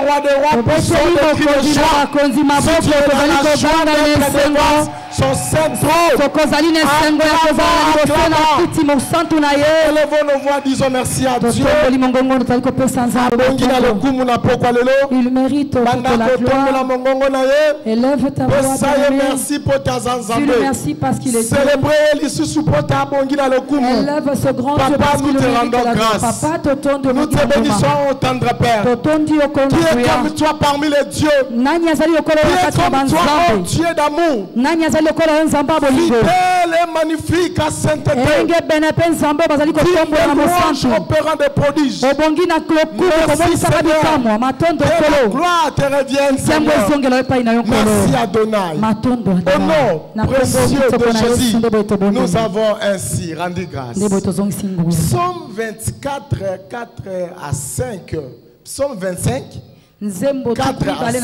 rois des rois, puissant des cris de joie. Si tu es dans la joie de notre grâce, son saint trône. Élevons nos voix, disons merci à Dieu. Il mérite toute la gloire. Élève ta voix, merci pour ta Dieu merci parce qu'il est Dieu. Élève ce grand Dieu parce qu'il mérite la gloire. Papa, nous te bénissons au tendre Père. Qui est comme toi parmi les dieux. Qui est comme toi, oh Dieu d'amour. Fidèle et magnifique à sainteté. Qui opérant des prodiges. Merci Seigneur. Que la gloire te revienne, Seigneur. Merci Adonai. Au nom précieux de Jésus, nous avons ainsi rendu grâce. Psaume 24, 4 à 5. Psaume 25. 4 à 5.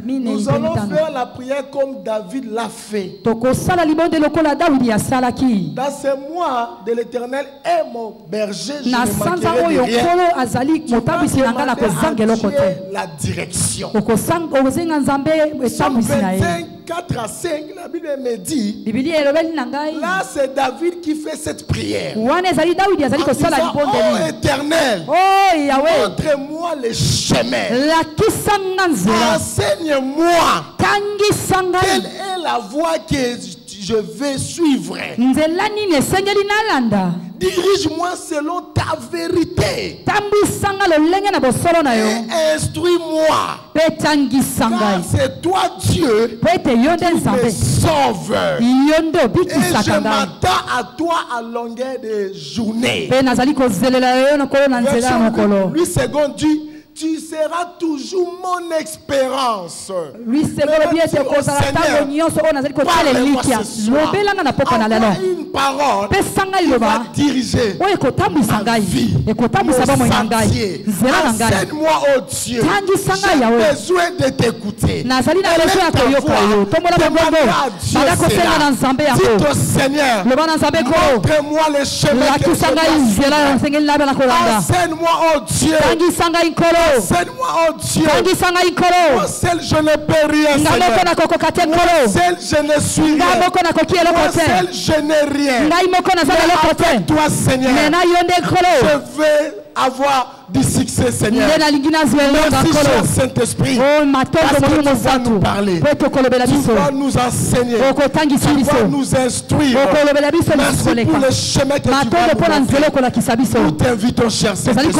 Nous allons faire la prière comme David l'a fait. Dans ce mois de l'Éternel est mon berger, je ne manquerai de rien. Tu vas demander la direction. Psaume 25, 4 à 5, la Bible me dit, là c'est David qui fait cette prière. En disant, oh Éternel, montre-moi les chemins. Enseigne-moi quelle est la voie que je vais suivre. Dirige-moi selon ta vérité. Et instruis-moi. Car c'est toi Dieu qui me sauve. Et je m'attends à toi à longueur de journée. Verset 8 secondes dit, tu seras toujours mon espérance. Parle-moi ce soir. Envoie une parole qui va diriger ma vie, mon sentier. Enseigne-moi, oh Dieu. J'ai besoin de t'écouter. Élève ta voix. Demande à Dieu cela. Dites au Seigneur, montre-moi les chemins que je dois suivre. Enseigne-moi, oh Dieu. Enseigne-moi, oh Dieu. Moi seul je ne peux rien, Seigneur. Moi seul je ne suis rien. Moi seul je n'ai rien. Mais avec toi, Seigneur, je veux avoir du succès, Seigneur. Merci, cher Saint-Esprit, parce que tu vas nous parler, tu vas nous enseigner, tu vas nous instruire. Merci pour le chemin que tu vas nous montrer. Nous t'invitons, cher Saint-Esprit,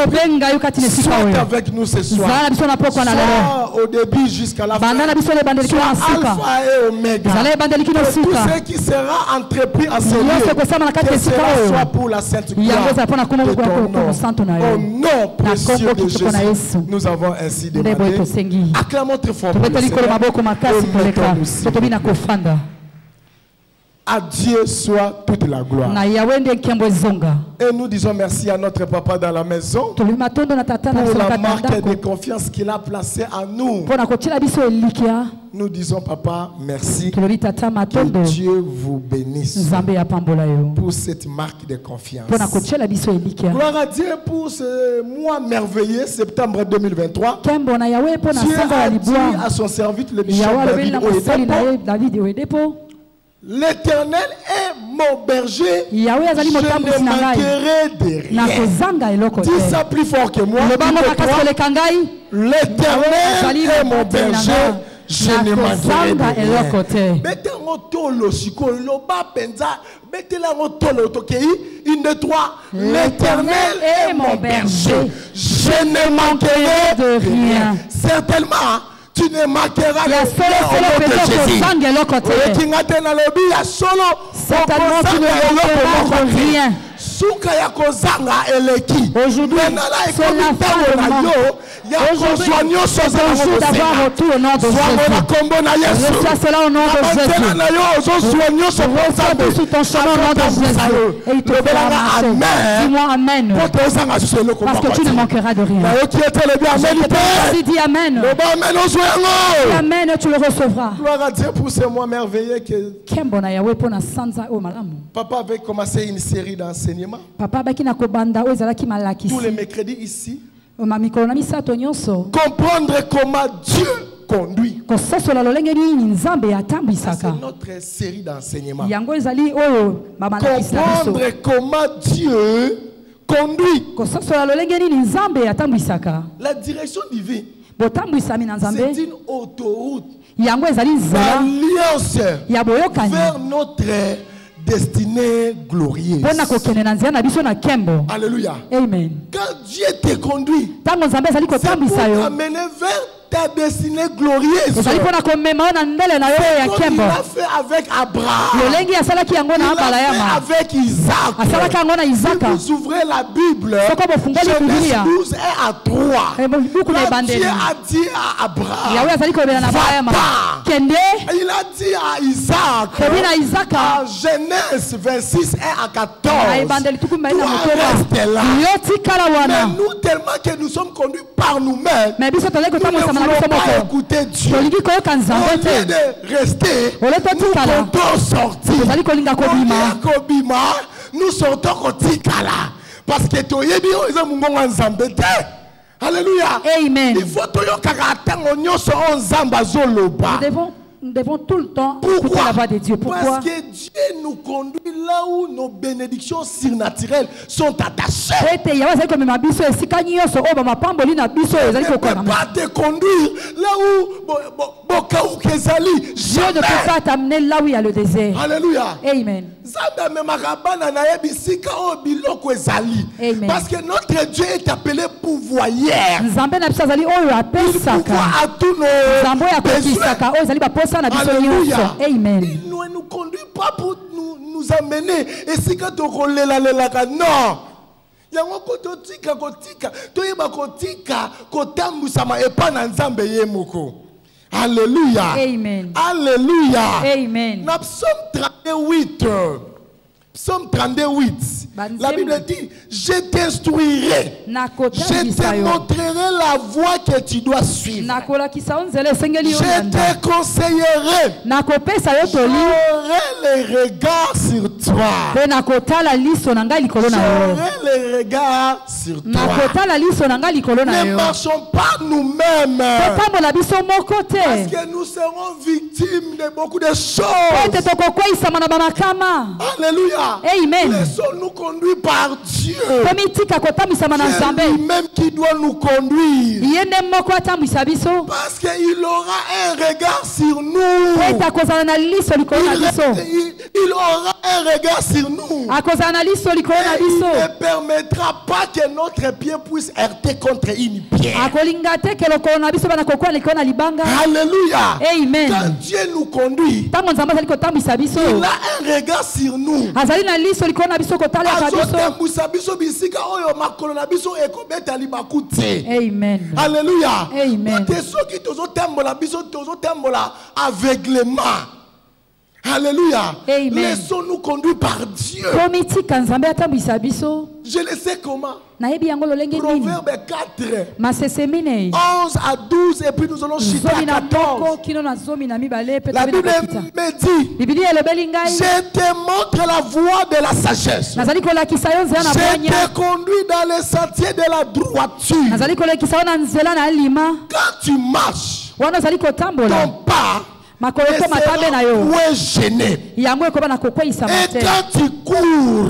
sois avec nous ce soir. Sois au début jusqu'à la fin. Sois Alpha et Oméga. Pour tout ce qui sera entrepris à ce lieu, que cela soit pour la sainte gloire de ton nom. Au nom précieux de Jésus, nous avons ainsi demandé. Acclamons très fort pour le Seigneur. À Dieu soit toute la gloire. Et nous disons merci à notre papa dans la maison pour la marque de confiance qu'il a placée en nous. Nous disons papa merci. Que Dieu vous bénisse pour cette marque de confiance. Gloire à Dieu pour ce mois merveilleux, septembre 2023. Dieu a dit à son serviteur le bishop David Oyedepo, l'Éternel est mon berger, je ne manquerai de rien. Dis ça plus fort que moi. L'Éternel est mon berger, je ne manquerai de rien. L'Éternel est mon berger, je ne manquerai de rien. Certainement, tu ne manqueras de rien au nom de Jésus. Certainement, tu ne manqueras de rien. Aujourd'hui, c'est la fin du monde. Aujourd'hui, c'est le jour d'avoir retour au nom de Jésus. Reçois cela au nom de Jésus. Reçois tout sur ton chemin au nom de Jésus. Et il te fera marcher. Dis-moi Amen. Parce que tu ne manqueras de rien. Si dis Amen. Amen, tu le recevras. Gloire à Dieu pour ce mois merveilleux que Papa avait commencé une série d'enseignements. Tous les mercredis ici. comprendre comment Dieu conduit. C'est notre série d'enseignements. Comprendre comment Dieu conduit. La direction divine, c'est une autoroute, l'alliance vers notre destinée glorieuse. Alléluia. Amen. Quand Dieu te conduit, c'est pour t'amener vers ta destinée glorieuse. C'est ce qu'il a fait avec Abraham. Il a fait avec Isaac. Si vous ouvrez la Bible, Genèse 12 et à 3, Dieu a dit à Abraham, va-t'en. Il a dit à Isaac, à Genèse 26 et à 14, toi reste là. Mais nous, tellement que nous sommes conduits par nous-mêmes, nous ne voulons pas écouter Dieu. Au lieu de rester, nous comptons sortir. Nous sortons Kotikala. Parce que Alléluia. Amen. Il faut que nous devons tout le temps écouter la voix de Dieu. Pourquoi? Parce que Dieu nous conduit là où nos bénédictions surnaturelles sont attachées. Il ne peut pas te conduire là où Dieu ne peut pas t'amener là où il y a le désert. Alléluia. Amen. Amen. Parce que notre Dieu est appelé pourvoyeur. Il pourvoit à tous nos besoins. Alléluia. Amen. Il ne nous conduit pas pour nous amener. Et si quand on relève la non. Alléluia. Amen. Alléluia. Amen. Psaume 38. Psaume 38. La Bible dit, je t'instruirai. Je te montrerai la voie que tu dois suivre. Je te conseillerai. J'aurai les regards sur toi. J'aurai les regards sur toi. Ne marchons pas nous-mêmes. Parce que nous serons victimes de beaucoup de choses. Alléluia. Amen. Laissons-nous conduire par Dieu. C'est lui-même qui doit nous conduire. Parce qu'il aura un regard sur nous. Il aura un regard sur nous. Et il ne permettra pas que notre pied puisse heurter contre une pierre. Alléluia. Amen. Quand Dieu nous conduit, il a un regard sur nous. Amen. Alléluia. Amen. Aveuglement. Alléluia. Amen. Laissons-nous conduire par Dieu. Je le sais comment. Proverbe 4, 11 à 12, et puis nous allons chuter à 14. La Bible me dit, je te montre la voie de la sagesse. Je te conduis dans les sentiers de la droiture. Quand tu marches, ton pas ne sera point gêné. Et quand tu cours,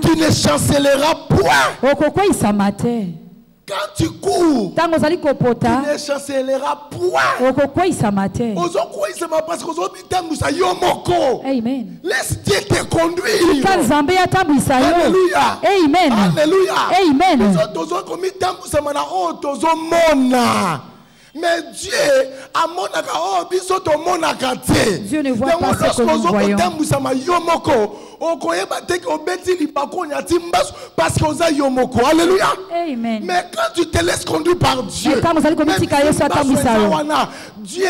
tu ne chancelleras point. Quand tu cours, tu ne chancelleras point. Amen. Laisse Dieu te conduire. Alléluia. Amen. Alléluia. Amen. Mais Dieu Dieu ne voit pas ce que nous voyons. Alléluia. Amen. Mais quand tu te laisses conduire par Dieu, Dieu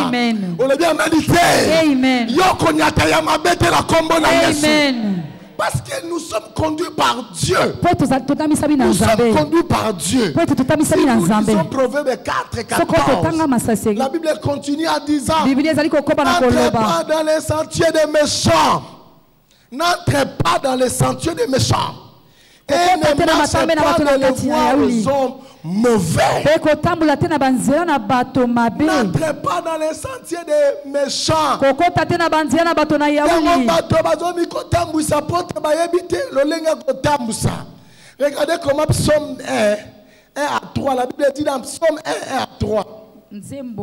Amen. Amen. Parce que nous sommes conduits par Dieu. Nous sommes conduits par Dieu. Si nous lisons Proverbe 4 et 14, la Bible continue à dire, n'entrez pas dans les sentiers des méchants. N'entrez pas dans les sentiers des méchants. Et ne marche pas dans les voies aux hommes mauvais. N'entrez pas dans les sentiers des méchants. Regardez comment Psaume 1 à 3. La Bible dit dans Psaume 1 à 3. Psaume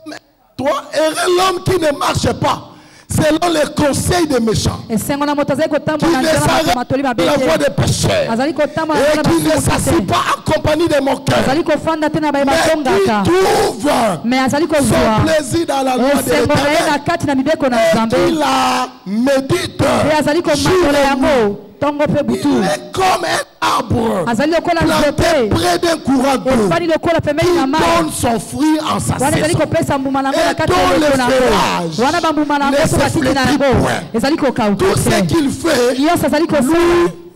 1 à 3. Heureux l'homme qui ne marche pas selon les conseils des méchants, qui ne s'arrête pas la voie des pécheurs, et qui ne s'assied pas en compagnie des moqueurs, mais qui trouve son plaisir dans la loi de l'Éternel, et qui la médite jour et nuit. Il est comme un arbre planté près d'un courant d'eau qui donne son fruit en sa saison et dont le feuillage ne se flétrit point. Tout ce qu'il fait lui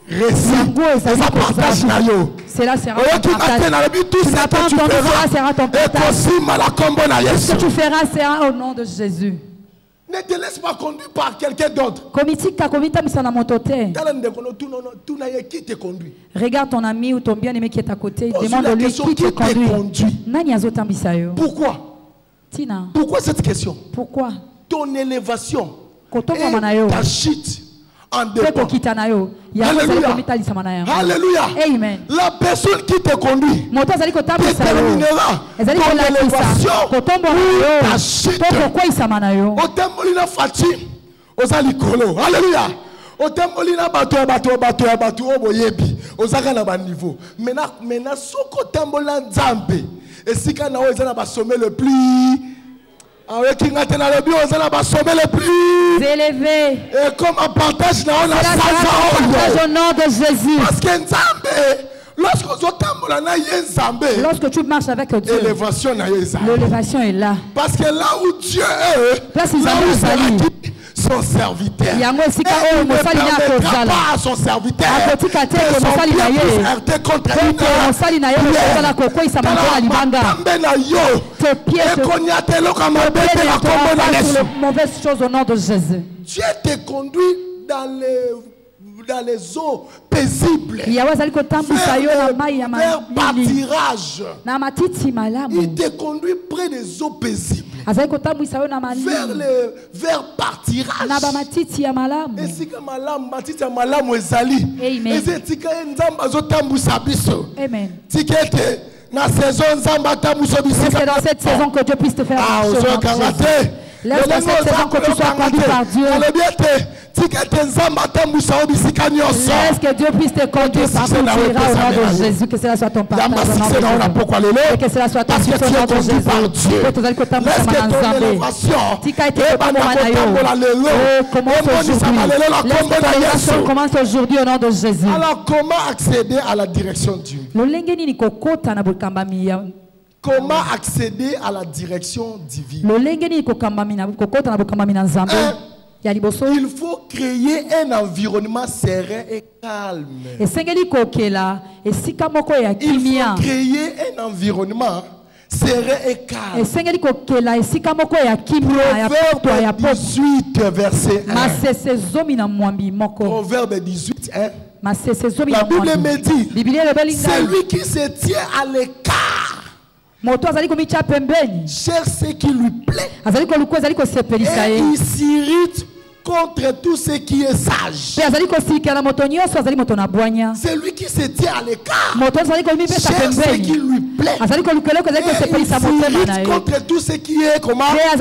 réussit. Et ça partage nayo. Cela sera ton partage. Tout ce que tu feras et ce que tu feras sera au nom de Jésus. Ne te laisse pas conduire par quelqu'un d'autre. Qui te conduit? Regarde ton ami ou ton bien-aimé qui est à côté. Demande-lui qui te conduit. Pourquoi? Pourquoi cette question? Pourquoi? Ton élévation et ta chute en dépend. Alléluia. Alléluia. Amen. La personne qui te conduit déterminera ton élévation ou ta chute. Otembolina fati ozalikolo. Alléluia. Otembolina bato oboyebi ozaka na ba niveau. Maintenant soko tembolina nzambe esika na o ezana ba sommet le plus le plus élevé. Et comme un partage au nom de Jésus. Parce que lorsque tu marches avec Dieu, l'élévation est là. Parce que là où Dieu est, là où c'est son serviteur. Il ne permettra pas à son serviteur que son pied puisse heurter contre une mauvaise chose au nom de Jésus. Dieu te conduit dans les eaux paisibles, vers pâturage. Il te conduit près des eaux paisibles, vers pâturage. Et si que matiti malamu ezali, Amen. C'est dans cette saison que Dieu puisse te faire laisse dans cette saison que tu sois conduit par Dieu. Laisse que Dieu puisse te conduire partout où tu iras au nom de Jésus. Que cela soit ton partage au nom de Jésus. Et que cela soit ton succès au nom de Jésus. Que tu commence aujourd'hui au nom de Jésus. Alors comment accéder à la direction de Dieu? Comment accéder à la direction divine? Il faut créer un environnement serein et calme. Il faut créer un environnement serein et calme. Proverbe 18, verset 1. Proverbe 18, 1. La Bible me dit, celui qui se tient à l'écart cherche ce qui lui plaît et il s'irrite contre tout ce qui est sage. Celui qui se tient à l'écart cherche ce qui lui plaît et il s'irrite contre tout ce qui est comment sage.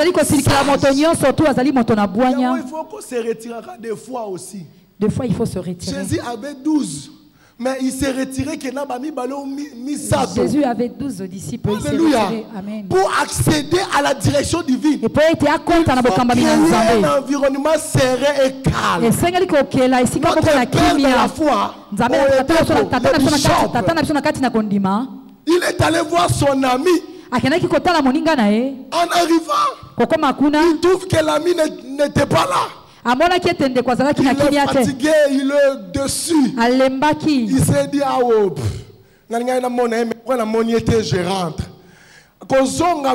Il faut qu'on se retirera des fois aussi. Des fois il faut se retirer. Jésus avait 12. Mais il s'est retiré que Jésus avait 12 disciples. Alléluia. Amen. Pour accéder à la direction divine, il faut créer un environnement serein et calme. Notre Père de la foi, il est allé voir son ami. En arrivant, il trouve que l'ami n'était pas là. Il est fatigué, il est dessus. Il s'est dit, je rentre. Quand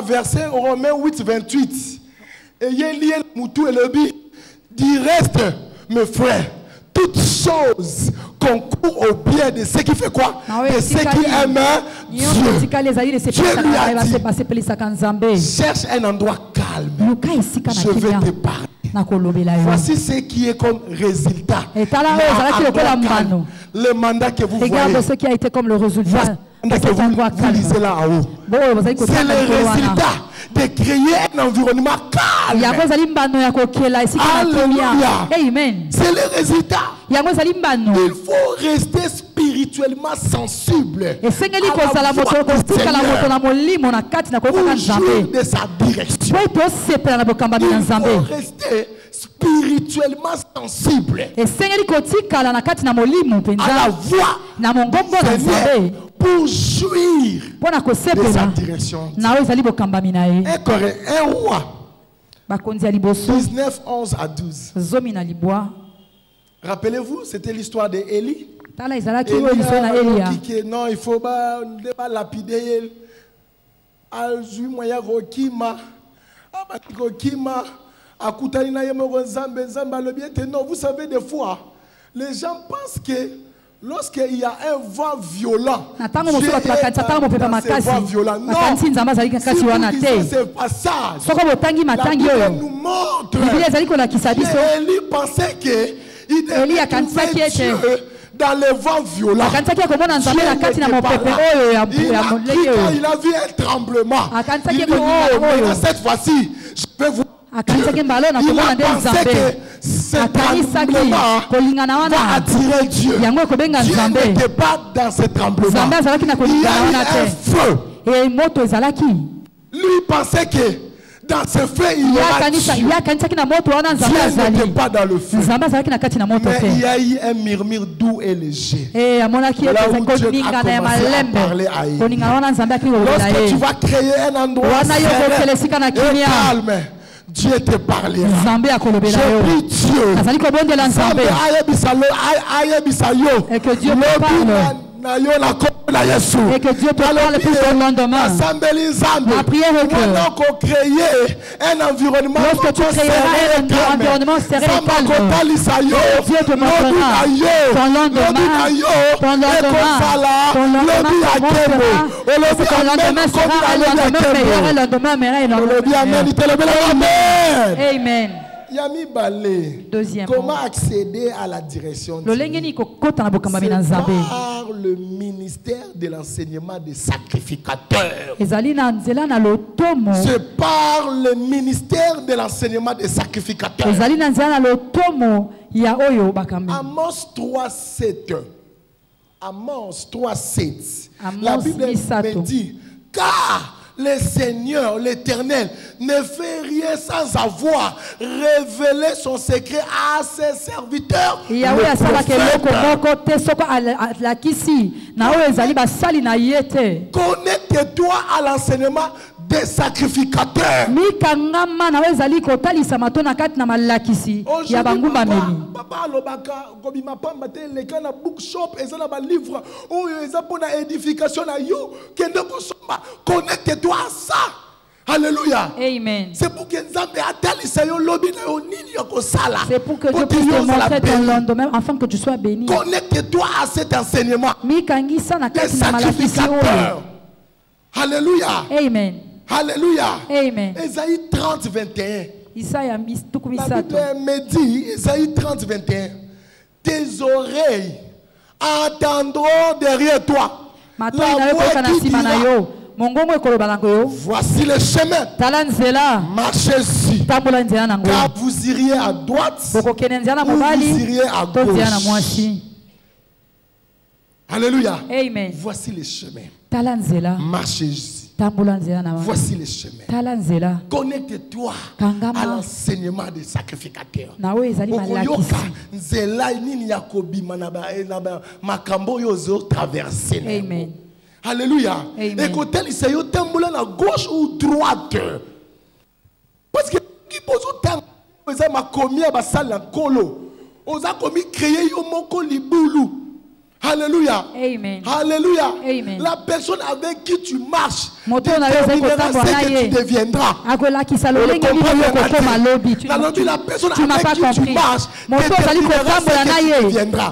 verset Romains 8, 28, et il reste, mes frères, toutes choses concourt au bien de ceux qui fait quoi? De ceux qui aiment Dieu. Dieu lui a dit, cherche un endroit calme. Je vais te parler. Voici ce qui est comme résultat. Le mandat que vous voyez. Regarde ce qui a été comme le résultat. Que vous lisez là en haut. C'est le résultat de créer un environnement calme. Amen. C'est le résultat. Il faut rester spirituellement sensible pour jouir de sa direction. Il faut rester spirituellement sensible à la voix de Seigneur pour jouir de sa direction. Un roi 19, 11 à 12. Rappelez-vous, c'était l'histoire d'Élie. Non, il faut pas lapider. Vous savez, des fois, les gens pensent que lorsqu'il y a un vent violent, Dieu est dans ces vents violents. Non, c'est pas ça. La Bible nous montre qu'Élie pensait qu'il devait trouver Dieu dans les vents violents. Il a vu un tremblement. Il dit, oh, mais cette fois-ci, je vais vous... Il a pensé que ce tremblement va attirer Dieu. Dieu n'était pas dans ce tremblement. Il y a eu un feu. Lui pensait que dans ce feu, il y aura Dieu. Dieu n'était pas dans le feu. Mais il y a eu un murmure doux et léger. Là où Dieu a commencé à parler à Élie. Lorsque tu vas créer un endroit serein et calme, Dieu te parlera. Je prie Dieu. Et que Dieu me parle. Et que Dieu te parle plus au lendemain. La prière est que un environnement lorsque tu créeras un environnement serein et calme, Dieu te montrera ton lendemain. Ton lendemain sera un lendemain meilleur, un lendemain meilleur. Amen. Comment accéder à la direction de Dieu? Par le ministère de l'enseignement des sacrificateurs. C'est par le ministère de l'enseignement des sacrificateurs. Amos 3:7. Amos 3:7. La Bible me dit, car le Seigneur, l'Éternel, ne fait rien sans avoir révélé son secret à ses serviteurs. Connecte-toi à l'enseignement des sacrificateurs. Connecte-toi à ça. Alléluia. Amen. C'est pour que c'est pour que Dieu puisse te montrer ton lendemain afin que tu sois béni. Connecte-toi à cet enseignement des sacrificateurs. Alléluia. Amen. Alléluia. Amen. Ésaïe 30, 21. La Bible me dit, Ésaïe 30, 21. Tes oreilles entendront derrière toi la voix qui dira, voici le chemin, marchez-y, car vous iriez à droite ou vous iriez à gauche. Alléluia. Amen. Voici le chemin, marchez-y. Voici le chemin. Connecte-toi à l'enseignement des sacrificateurs. Amen. Alléluia. Écoutez, il y a à gauche ou droite. Parce que qui pose autant de créer un libulu. Alléluia. Amen. Alléluia. Amen. La personne avec qui tu marches déterminera ce que tu deviendras. La personne avec qui tu marches déterminera ce que tu deviendras.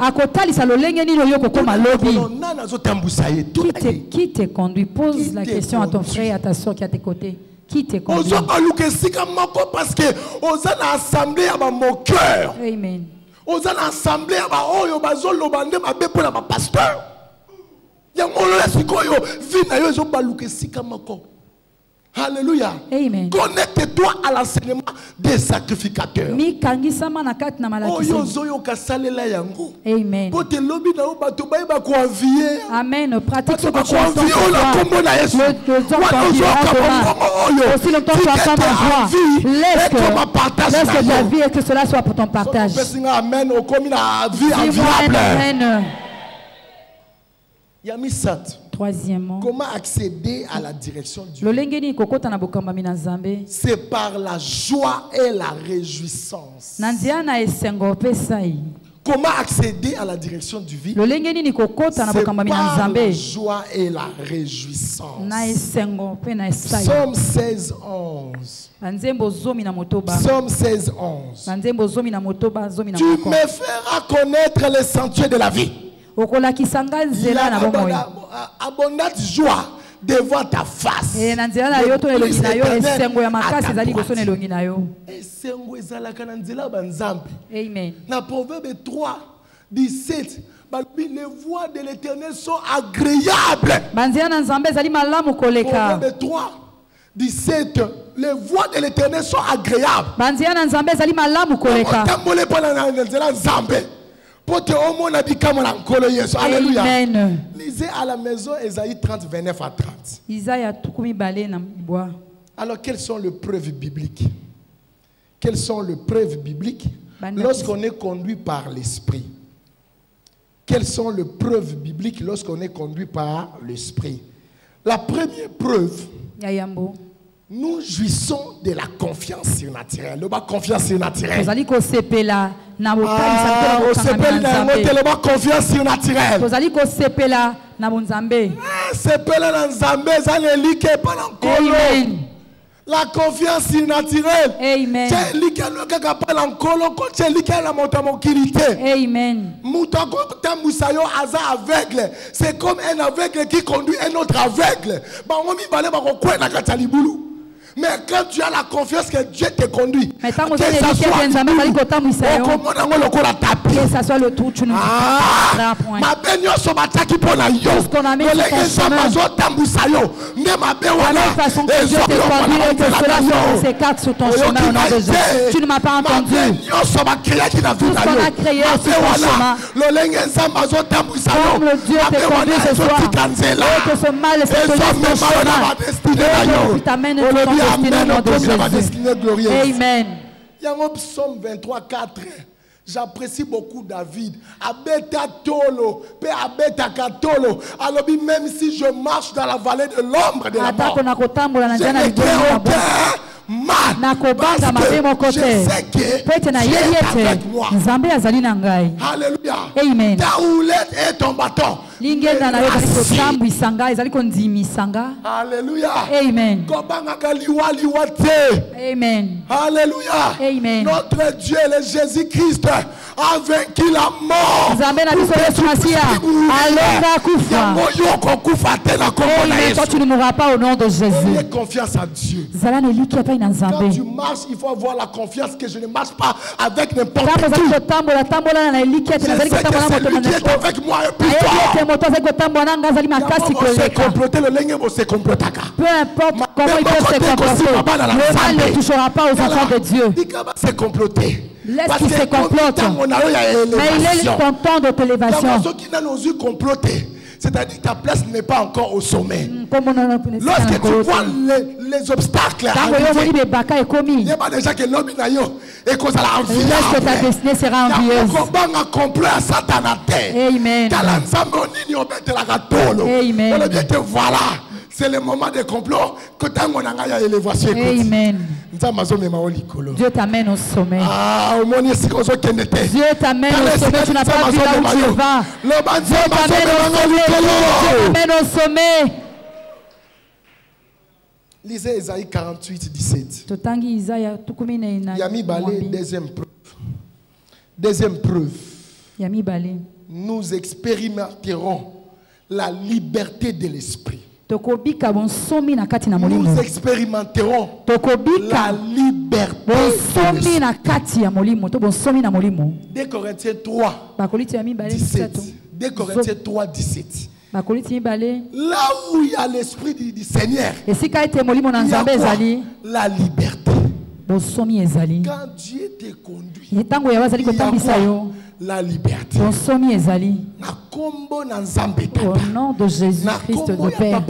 Qui te conduit? Pose la question à ton frère et à ta soeur qui est à tes côtés. Qui te conduit? Parce que aux assemblées à mon cœur. Amen. Aux assemblées à mon pasteur. Alléluia. Amen. Connecte-toi à l'enseignement des sacrificateurs. Amen. Amen. Pratique ce que tu as entendu. Aussi longtemps que tu attends ma joie. Laisse que ta vie et que cela soit pour ton partage. Amen. Amen. Troisièmement, comment accéder à la direction du Dieu? C'est par la joie et la réjouissance. Comment accéder à la direction du vie? C'est par la joie et la réjouissance. Psaume 16, 11. Psaume 16, 11. Tu me feras connaître les sentiers de la vie. Il y a abondante joie devant ta face. Et Amen. Dans Proverbe 3, 17, les voies de l'Éternel sont agréables. Proverbe 3, 17, les voies de l'Éternel sont agréables. Alléluia. Lisez à la maison Ésaïe 30, 29 à 30. Alors, quelles sont les preuves bibliques? Quelles sont les preuves bibliques lorsqu'on est conduit par l'Esprit? Quelles sont les preuves bibliques lorsqu'on est conduit par l'Esprit? La première preuve, nous jouissons de la confiance surnaturelle. Le bas confiance surnaturelle. Confiance surnaturelle. La confiance surnaturelle. Amen. Aveugle. C'est comme un aveugle qui conduit un autre aveugle. Mais quand tu as la confiance que Dieu te conduit, que ça soit le tout, tu ne ma qui pour la yo. De la même façon que Dieu te conduit et que cela se carte sur ton chemin au nom de Jésus. Tu ne m'as pas entendu. Tout ce qu'on a créé sur ton chemin. Comme le Dieu te conduit ce soir. Et que ce mal se te laisse ton chemin. Et que t'amène tout ton destin au nom de Jésus. Amen. Psaume 23, 4. J'apprécie beaucoup David. Abeta tolo, pe abeta katolo. Alors même si je marche dans la vallée de l'ombre de la mort, je ne crains aucun mal, parce que je sais que Dieu est avec moi. Alléluia. Amen. Ta houlette et ton bâton. Alléluia. Amen. Amen. Alléluia. Amen. Notre Dieu, le Jésus-Christ, a vaincu la mort. Toi, tu ne mourras pas au nom de Jésus. Ayez confiance à Dieu. Quand tu marches, il faut avoir la confiance que je ne marche pas avec n'importe qui. Je sais que c'est lui qui est avec moi et puis toi. Peu importe comment il peut se comporter, le mal ne touchera pas aux enfants de Dieu. Laisse qu'il se complote. Mais il est content de l'élévation. C'est-à-dire que ta place n'est pas encore au sommet. Lorsque tu vois les obstacles arriver, il y a déjà que l'homme n'a eu et que ça l'a envié. Laisse que ta destinée sera envieuse. Amen. Voilà. C'est le moment des complots que tu as élévation. Amen. Dieu t'amène au sommet. Dieu t'amène au sommet. Tu n'as pas vu là où tu vas. Dieu t'amène au sommet. Lisez Isaïe 48, 17. Yami Balé, deuxième preuve. Deuxième preuve. Nous expérimenterons la liberté de l'esprit. Nous expérimenterons la liberté de l'esprit. 2 Corinthiens 3, 17. 2 Corinthiens 3, 17. Là où il y a l'esprit du Seigneur, il y a quoi? La liberté. Quand Dieu te conduit, il y a quoi? La liberté. Au nom de Jésus-Christ de Père.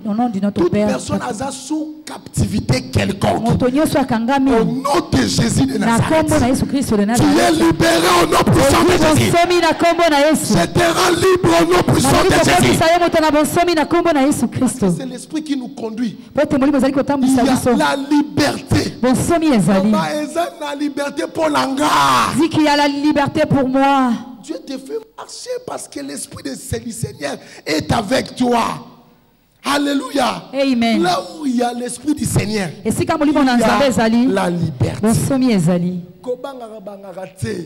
Au nom de notre Père. Toute personne a sous captivité quelconque. Au nom de Jésus de Nazareth. Tu es libéré au nom puissant de Jésus. Je te rends libre au nom puissant de Jésus. C'est l'esprit qui nous conduit. Il y a la liberté. La liberté pour l'angard. Dis qu'il y a la liberté pour moi. Dieu te fait marcher parce que l'esprit du Seigneur est avec toi. Alléluia. Amen. Là où il y a l'esprit du Seigneur, il y a la liberté.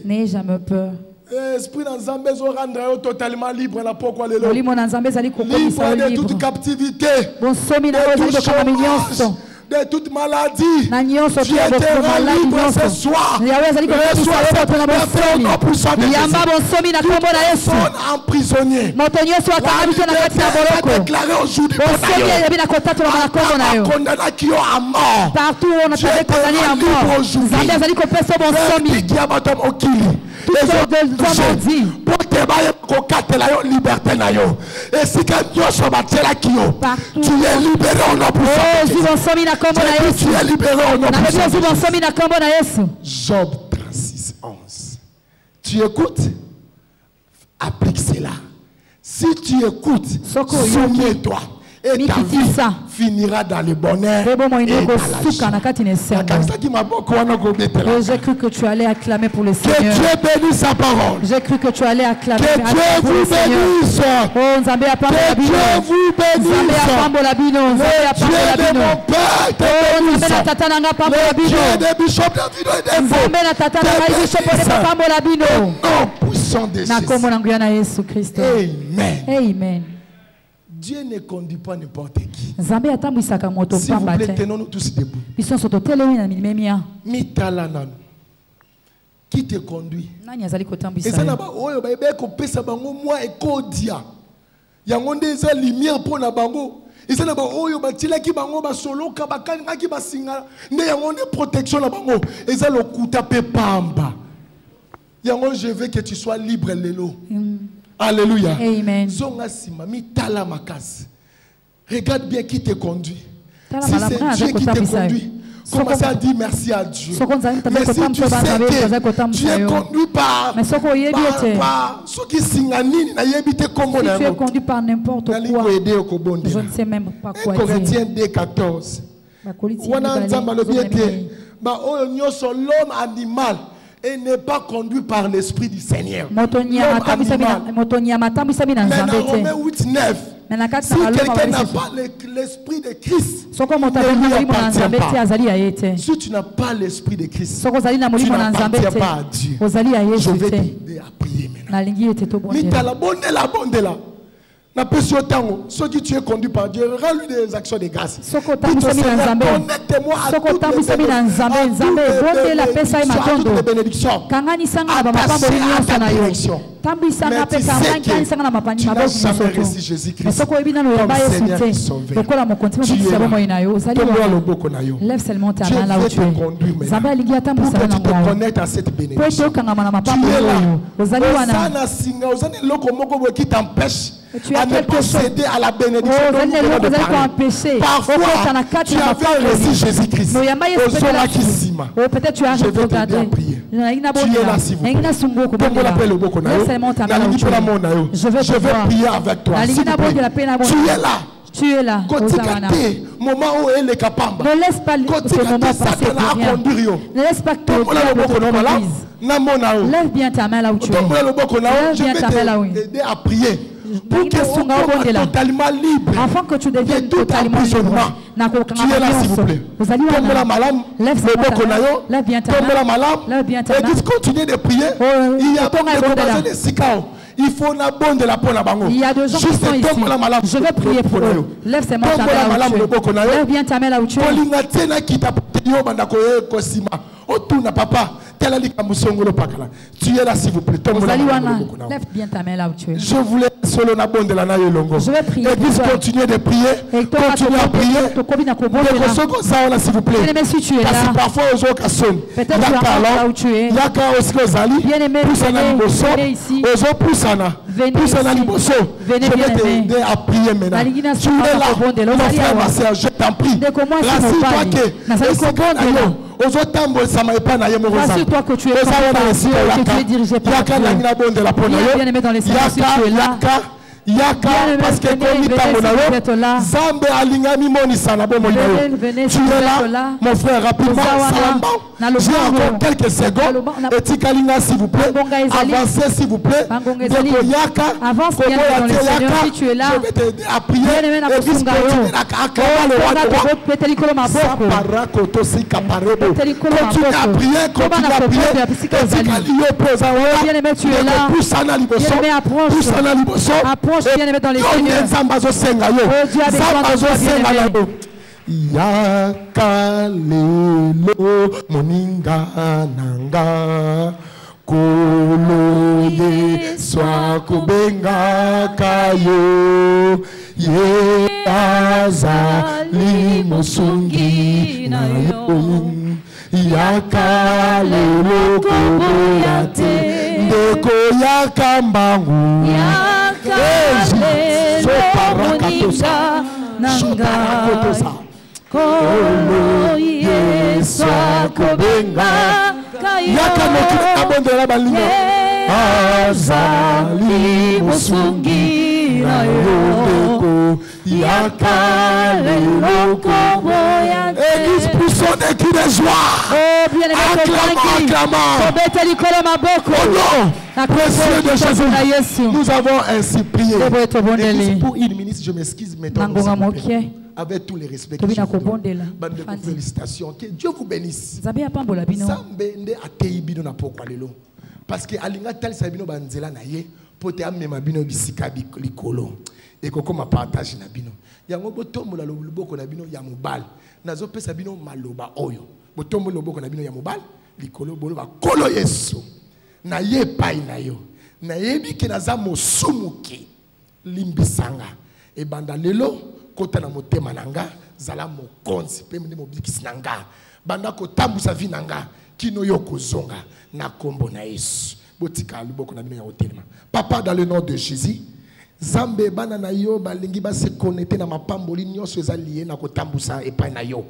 N'ayez jamais peur. L'esprit dans Zambé rendre totalement libre. Libre de toute captivité. De toute maladie. Tu es libre ce soir. Reçois cette liberté au nom puissant de Jésus. Toute personne emprisonnée. Déclaré aujourd'hui condamné qui ont à mort. Partout où on a été condamné à mort. Les liberté na yo. Et si quelqu'un se battait là qui yo, tu es libéré au nom puissant. Tu es libéré au nom puissant. Job 36, 11. Tu écoutes, applique cela. Si tu écoutes, soumets-toi. Et ta vie finira dans le bonheur et dans la joie. J'ai cru que tu allais acclamer pour le Seigneur. Que Dieu bénisse sa parole. J'ai cru que tu allais acclamer pour le Seigneur. Que Dieu vous bénisse. Que Dieu vous bénisse. Le Dieu de mon Père te bénisse. Le Dieu de Bishop David Edembo. Au nom puissant de Jésus. Amen. Amen. Dieu ne conduit pas n'importe qui. S'il vous plaît, tenons-nous tous debout. Qui te conduit? Et ça n'a pas lumière pour la bango. Et ça n'a pas protection la bango. Et ça le coup tapé pamba. Je veux que tu sois libre lélo. Alléluia. Amen. Regarde bien qui te conduit. Si c'est Dieu qui te conduit, commence à dire merci à Dieu. Mais si tu sais que tu es conduit par ceux qui singanini, si tu es conduit par n'importe quoi, je ne sais même pas quoi dire. Corinthiens 2:14. L'homme animal et n'est pas conduit par l'esprit du Seigneur. Maintenant, Romains 8:9. Si quelqu'un n'a pas l'esprit de Christ, il ne lui appartient pas. Si tu n'as pas l'esprit de Christ, tu n'appartiens pas à Dieu. Je vais t'aider à prier maintenant. Ceux qui tu es conduit par Dieu, rends-lui des actions de grâce. Connecte-moi à toutes les bénédictions. Attaché à ta direction. Mais tu sais que tu n'as jamais reçu Jésus-Christ comme Seigneur et Sauveur. Tu es là. Lève seulement ta main là où tu es. Pour que tu te connectes à cette bénédiction. Tu es là. Qui t'empêche à ne pas céder à la bénédiction. Parfois, tu avais reçu Jésus-Christ. Peut-être tu as regardé. Tu es là, s'il vous plaît. Je vais prier avec toi. Tu es là. Tu Tu es là. Moment où elle est capable. Ne laisse pas ce moment passer pour rien. Ne laisse pas que le diable te conduise. Lève bien ta main là où tu es. Lève bien ta main là où tu es. T'aider à prier. Pour que son corps soit totalement libre. Afin que tu deviennes totalement libre. Tu es là, s'il vous plaît. Tombe la malame. Lève bien ta main. Lève bien ta main. Et continuez de prier. Il y a des sikao. Il faut la bonne de la peau là-bas. Il y a 2 gens qui sont ici. Je vais prier pour eux. Lève ta main là où tu es. Lève bien ta main là où tu es. Papa. Tu es là, s'il vous plaît. Lève bien ta main là où tu es. Je voulais solo na bonde la nayo longo. Je vais prier. Église, continuez de prier. Continuez à prier. S'il vous plaît. Si tu es là. Parce que parfois aux autres personnes. Peut-être tu es là où tu es. Yaka aussi aux ali. Bien-aimé, venez ici. Aux autres poussana. Poussana liboso. Venez bien aimer. À prier maintenant. Tu es là. Mon frère, ma soeur, je t'en prie. Rassure-toi que. Rassure-toi que tu es dirigé par Dieu. Bien aimé dans les Seigneurs, si tu es là. Yaka, parce que comme il t'a Zambe alingami monisa na bomo yo. Tu es là, mon frère, rapidement, j'ai encore quelques secondes. Et Tikalinga, s'il vous plaît, avancez, s'il vous plaît. Donc, Yaka, avance bien dans les Seigneurs, si tu es là. Je vais t'aider à prier. Et puis, continue à acclamer le roi de roi. Continue à prier, continue à prier. Et Tikalinga, bien aimé, tu es là. Bien aimé, approche. Approche, bien aimé dans les Seigneurs. Oh Dieu a besoin de toi, bien aimé. Yakalelo moninga nanga kolo Yesu akubenga kayo ye azali mosungi na yo yakalelo koboyate ndeko yakambangu yakalelo nanga kolo Yesu akubenga kayo azali mosungi na yo yakalelo koboyate. Église, poussons des cris de joie. Au nom précieux de Jésus, nous avons ainsi prié. Et pour une minute, je m'excuse maintenant. Avec tous les respects que je vous donne. Félicitations. Que Dieu vous bénisse. Parce que alinga tal sabino banzela na ye pote amema bino bisika likolo et koko ma partage na bino yango botombola loboko na bino ya mobal nazo pesa bino maloba oyo botombola loboko na bino ya mobal likolo bolo ba kolo Yesu na ye pai na yo na yebi ke naza mosumuki limbisanga e banda lelo kota na motema nanga zala mokonzi pe mne mobikisi nanga banda ko tambusa vi nanga kino yoko zonga na kombo na Yesu botika luboko na bino ya hotelema. Papa, dans le nom de Jésus, Zambe bana na yo balingi ba se connecter na mapamboli nyonso eza lié na kotambusa epai na yo.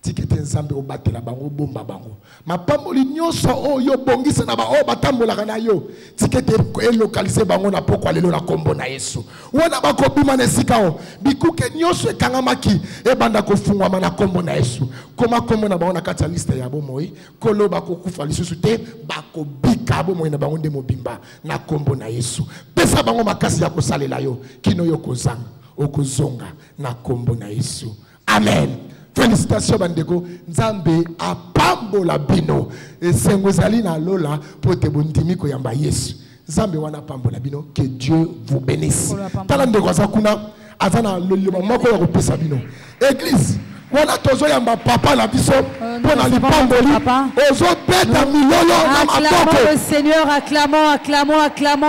Tikete Nzambe obatela bango bomba bango. Mapamboli nyonso oyo bongisa na ba o batambola na yo. Tikete elokaliser bango na pokwa lelo na kombo na Yesu. Wana bakobima na sikao. Bikuke nyonso ekangamaki ebanda kofungwa na kombo na Yesu. Koma kombo na bango na kata liste ya bomoi. Kolo bakokufa lisusu te bakobika bomoi na bango nde mobimba na kombo na Yesu. Pesa bango makasi ya kosalela yo kino yo kozanga okozonga na kombo na Yesu. Amen. Félicitations bandeko, Nzambe apambola bino esengozali na lola pote bondimi ko yamba Yesu. Nzambe wana pambola bino, que Dieu vous bénisse. Tala ndeko azakuna azana lolima moko ya kopesa bino. Église wana tozo yamba papa la biso pona lipamboli ozo beta milolo na maboko. Acclamons le Seigneur,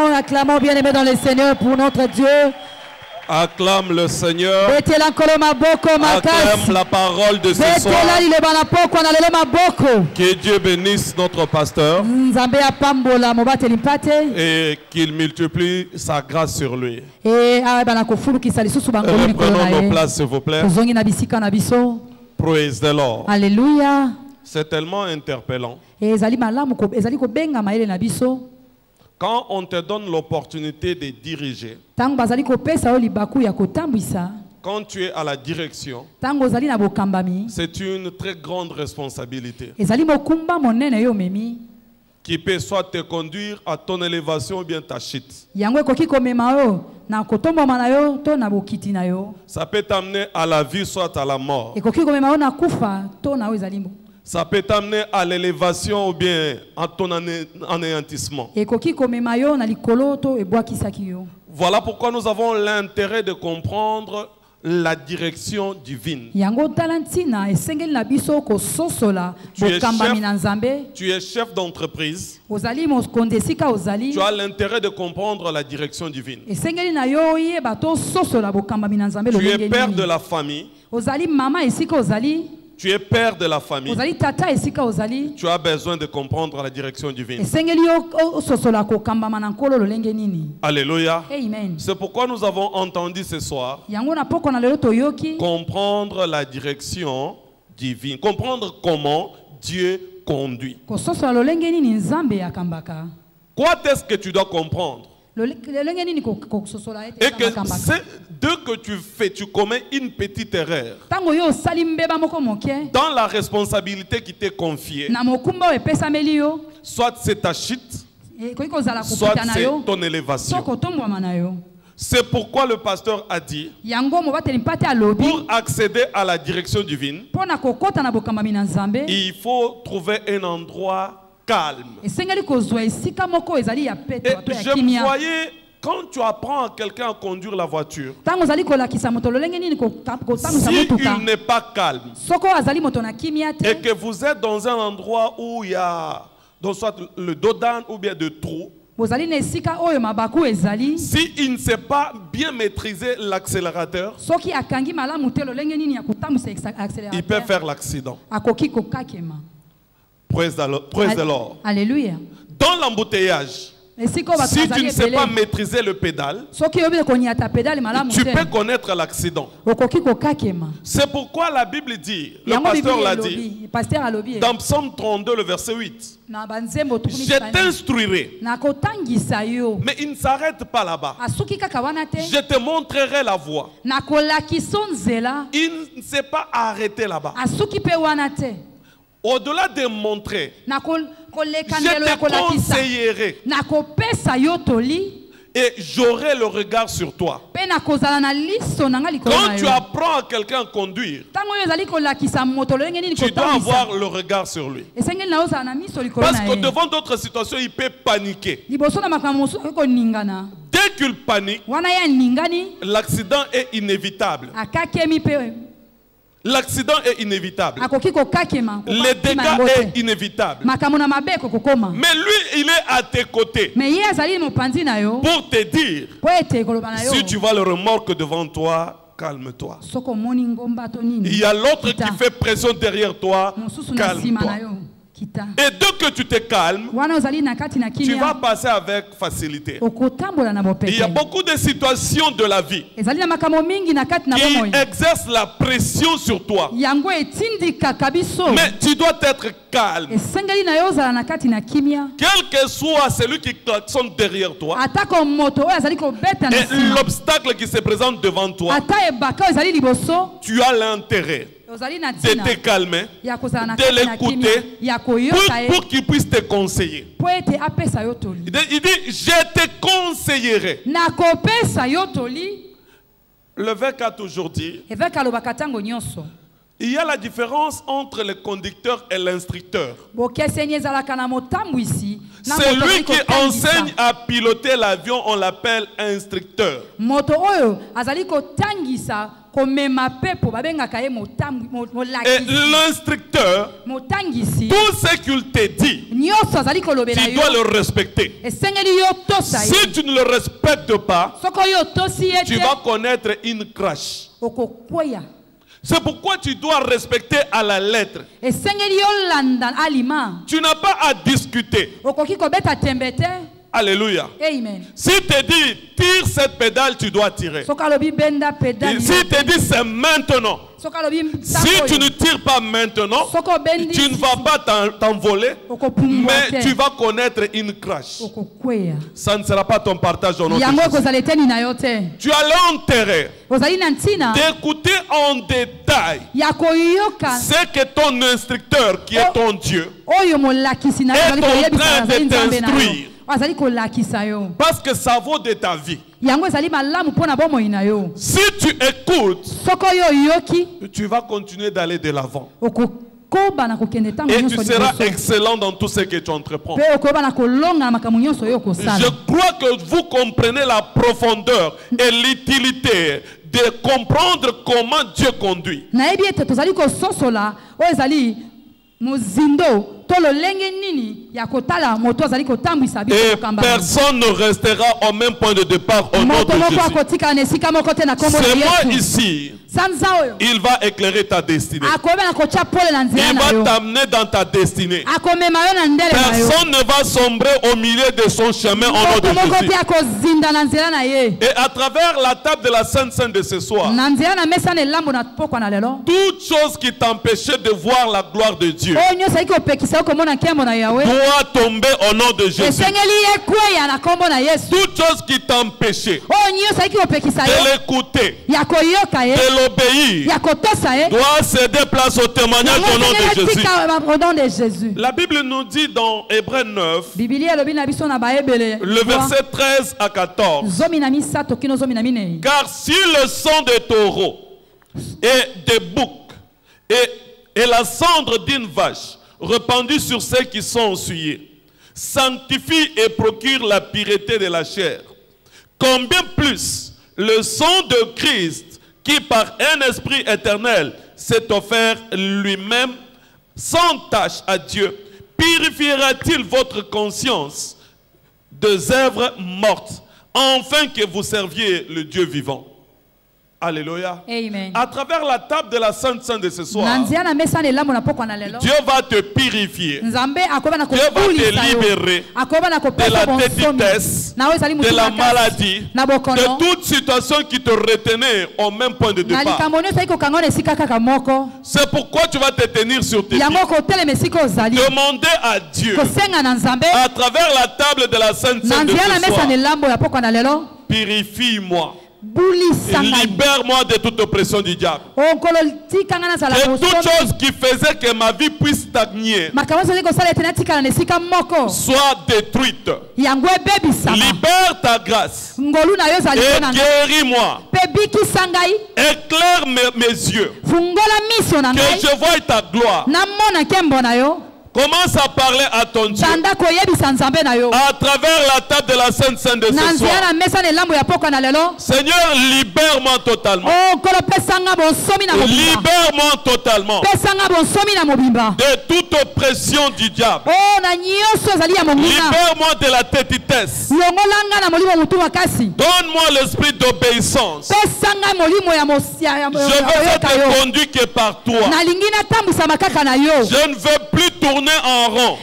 acclamons bien-aimé dans le Seigneur pour notre Dieu. Acclame le Seigneur. Acclame la parole de ce soir. Que Dieu bénisse notre pasteur. Et qu'il multiplie sa grâce sur lui. Reprenons nos places, s'il vous plaît. Praise the Lord. Alléluia. C'est tellement interpellant. Quand on te donne l'opportunité de diriger, quand Quand tu es à la direction, c'est une très grande responsabilité qui peut soit te conduire à ton élévation ou bien ta chute. Ça peut t'amener à la vie, soit à la mort. Ça peut t'amener à l'élévation ou bien à ton anéantissement. Voilà pourquoi nous avons l'intérêt de comprendre la direction divine. Tu es chef d'entreprise. Tu as l'intérêt de comprendre la direction divine. Tu es père de la famille. Tu es père de la famille. Tu as besoin de comprendre la direction divine. Alléluia. C'est pourquoi nous avons entendu ce soir comprendre la direction divine. Comprendre comment Dieu conduit. Quoi est-ce que tu dois comprendre? Et que dès que tu fais, tu commets une petite erreur dans la responsabilité qui t'est confiée, soit c'est ta chute, soit c'est ton élévation. C'est pourquoi le pasteur a dit, pour accéder à la direction divine, il faut trouver un endroit calme. Et je me voyais, quand tu apprends à quelqu'un à conduire la voiture, si il n'est pas calme et que vous êtes dans un endroit où il y a soit le dos d'âne ou bien de trou, si il ne sait pas bien maîtriser l'accélérateur, il peut faire l'accident. Praise the Lord. Alléluia. Dans l'embouteillage, si tu ne sais pas maîtriser le pédale, tu peux connaître l'accident. C'est pourquoi la Bible dit, le pasteur l'a dit, dans Psaume 32, le verset 8, je t'instruirai, mais il ne s'arrête pas là-bas. Je te montrerai la voie. Il ne s'est pas arrêté là-bas. Au-delà de montrer, je te conseillerai et j'aurai le regard sur toi. Quand tu apprends à quelqu'un à conduire, tu dois avoir le regard sur lui. Parce que devant d'autres situations, il peut paniquer. Dès qu'il panique, l'accident est inévitable. L'accident est inévitable. Le dégât est inévitable. Mais lui, il est à tes côtés pour te dire, si tu vois le remorque devant toi, calme-toi. Il y a l'autre qui fait pression derrière toi, calme-toi. Et dès que tu te calmes, tu vas passer avec facilité. Il y a beaucoup de situations de la vie qui exercent la pression sur toi. Mais tu dois être calme. Quel que soit celui qui klaxonne derrière toi et l'obstacle qui se présente devant toi, tu as l'intérêt de te calmer, de l'écouter pour qu'il puisse te conseiller. Il dit, je te conseillerai. Le verset 4 aujourd'hui, il y a la différence entre le conducteur et l'instructeur. Celui qui enseigne à piloter l'avion, on l'appelle instructeur. Et l'instructeur, tout ce qu'il te dit, tu dois le respecter. Si tu ne le respectes pas, tu vas connaître une crash. C'est pourquoi tu dois respecter à la lettre. Tu n'as pas à discuter Alléluia. Amen. Si te dit tire cette pédale, tu dois tirer. Si te dit c'est maintenant. Si tu ne tires pas maintenant, tu ne vas pas t'envoler, mais tu vas connaître une crash. Ça ne sera pas ton partage au nom de Jésus. Tu as l'intérêt d'écouter en détail ce que ton instructeur, qui est ton Dieu, est en train de t'instruire. Parce que ça vaut de ta vie. Si tu écoutes, tu vas continuer d'aller de l'avant. Et tu seras excellent dans tout ce que tu entreprends. Je crois que vous comprenez la profondeur et l'utilité de comprendre comment Dieu conduit. Et personne ne restera au même point de départ au nom de Jésus. C'est moi ici. Il va éclairer ta destinée. Il va t'amener dans ta destinée. Personne ne va sombrer au milieu de son chemin au nom de Jésus. Et à travers la table de la Sainte Seine de ce soir, toute chose qui t'empêchait de voir la gloire de Dieu doit tomber au nom de Jésus. Toute chose qui t'empêchait de l'écouter, de l'obéir, doit céder place au témoignage au nom de Jésus. La Bible nous dit dans Hébreux 9, le verset 13 à 14, car si le sang des taureaux et des boucs et la cendre d'une vache répandue sur ceux qui sont essuyés sanctifie et procure la pureté de la chair, combien plus le sang de Christ, qui par un esprit éternel s'est offert lui-même sans tache à Dieu, purifiera-t-il votre conscience des œuvres mortes, afin que vous serviez le Dieu vivant? Alléluia. Amen. À travers la table de la Sainte Seine de ce soir, Dieu va te purifier. Dieu va te libérer de la tétitesse, de la maladie, de toute situation qui te retenait au même point de départ. C'est pourquoi tu vas te tenir sur tes pieds. Demander à Dieu, à travers la table de la Sainte Seine de ce soir, purifie-moi. Libère-moi de toute oppression du diable. De toute chose qui faisait que ma vie puisse stagner soit détruite. Libère ta grâce et guéris-moi. Éclaire mes yeux, que je voie ta gloire. Commence à parler à ton Dieu à travers la table de la Sainte Seine de ce soir. Seigneur, libère-moi totalement. Libère-moi totalement de toute oppression du diable. Libère-moi de la tétitesse. Donne-moi l'esprit d'obéissance. Je veux être conduit que par toi. Je ne veux plus tourner en rond.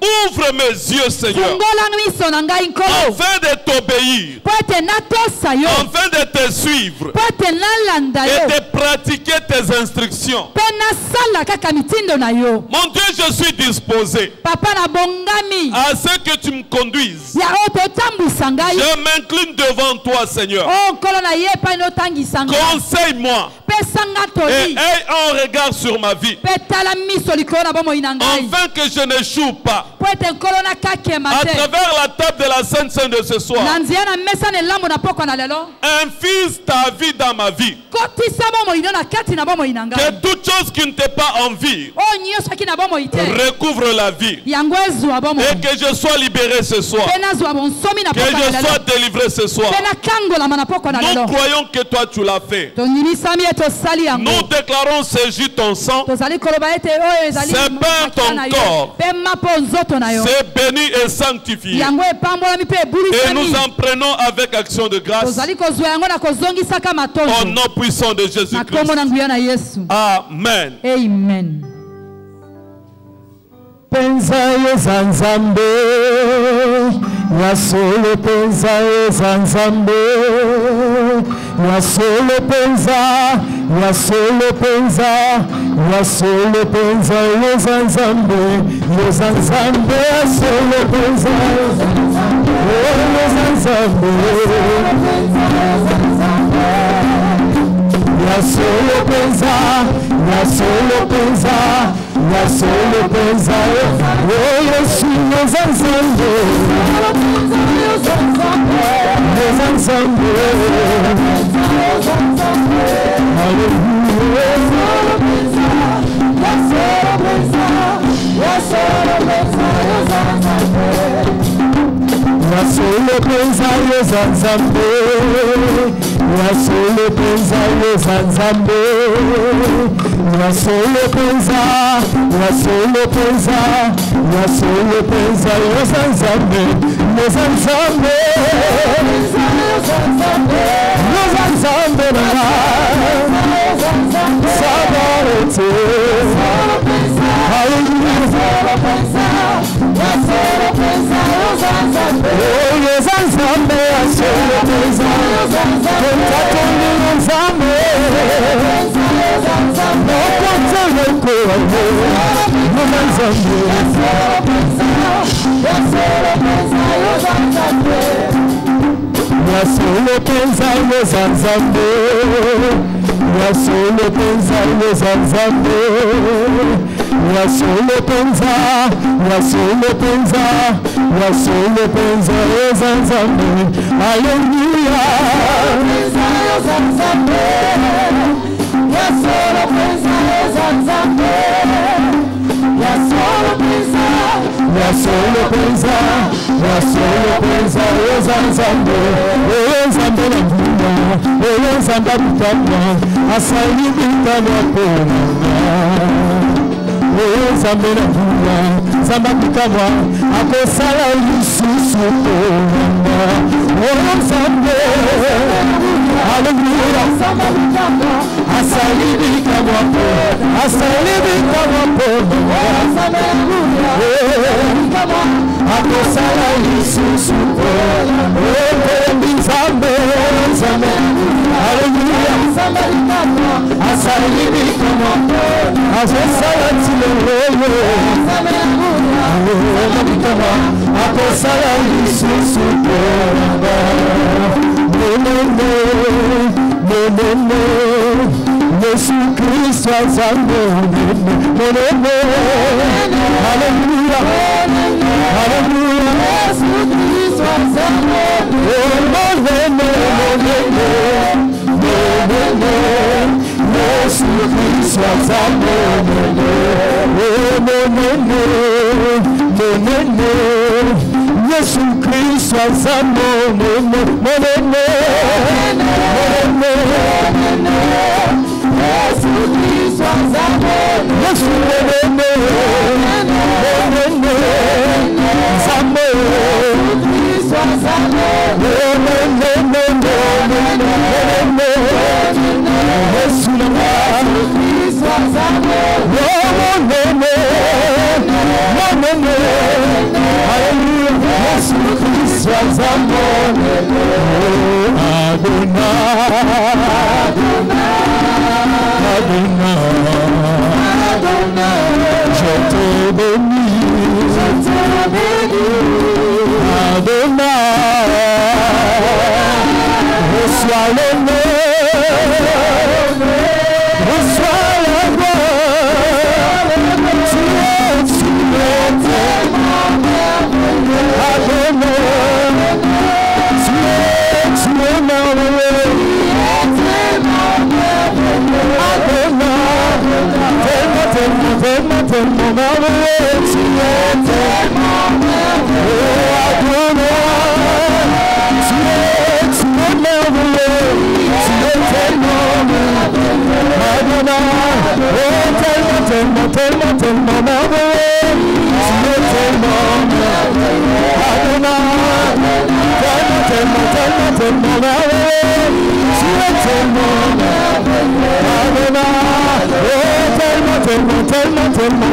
Ouvre mes yeux, Seigneur, afin de t'obéir, afin de te suivre et de pratiquer tes instructions. Mon Dieu, je suis disposé à ce que tu me conduises. Je m'incline devant toi, Seigneur. Conseille-moi et aie un regard sur ma vie, afin que je n'échoue pas. À travers la table de la Sainte Seine de ce soir, infuse ta vie dans ma vie. Que toute chose qui ne t'est pas en vie recouvre la vie. Et que je sois libéré ce soir. Que je sois délivré ce soir. Nous croyons que toi tu l'as fait. Nous déclarons saisir ton sang. C'est peint ton corps. C'est béni et sanctifié. Et nous en prenons avec action de grâce au nom puissant de Jésus-Christ. Amen. Amen. penza yezanzambe Yasolo penza yezanzambe Yasolo penza Yasolo penza Yasolo penza yezanzambe Yezanzambe Yasolo penza Yezanzambe Yasolo penza Yasolo penza Yasolo penza Yesu yezanzambe Yezanzambe Hallelujah Yasolo penza Yasolo penza Yasolo penza yezanzambe Yasolo penza yezanzambe Yasolo penza Yasolo penza Yasolo penza yezanzambe Yezanzambe Yezanzambe Sabarete Hallelujah Yasolo penza yezanzambe Yezanzambe Yasolo penza Kontatoni yezanzambe Yezanzambe Yasolo penza yezanzambe Yasolo penza yezanzambe Yasolo penza Yasolo penza Yasolo penza yezanzambe Hallelujah yezanzambe Yasolo penza yezanzambe Yasolo penza Yasolo penza Yasolo penza yezanzambe Yezanzambe na mvuma Yezanzambe butama Asali bitama kona Yezanzambe na mvuma Zamba butama Akosala yususu kona Yezanzambe Hallelujah Asali bitama kona Asali bitama kona Akosala yususu kona Yezanzambe Hallelujah Asali bitama kona Akosala tilewewe Akosala yususu kona Yesu Kristo azambe Hallelujah Hallelujah Yesu Kristo azambe Yesu Kristo azambe Yesu Kristo azambe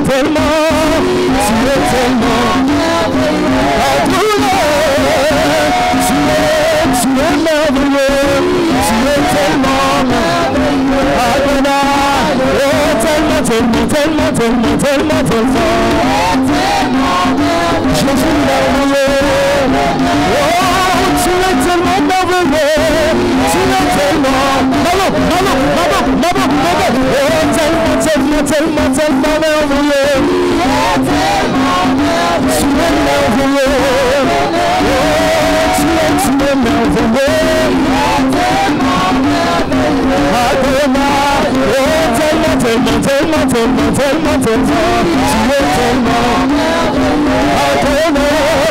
Tellement, tellement merveilleux, tu es tellement merveilleux, Adonai, tellement, Jésus merveilleux, oh, tu es tellement merveilleux, tu es tellement, tellement merveilleux, tu es merveilleux, tu es merveilleux, Adonai, tellement, tu es tellement, Adonai.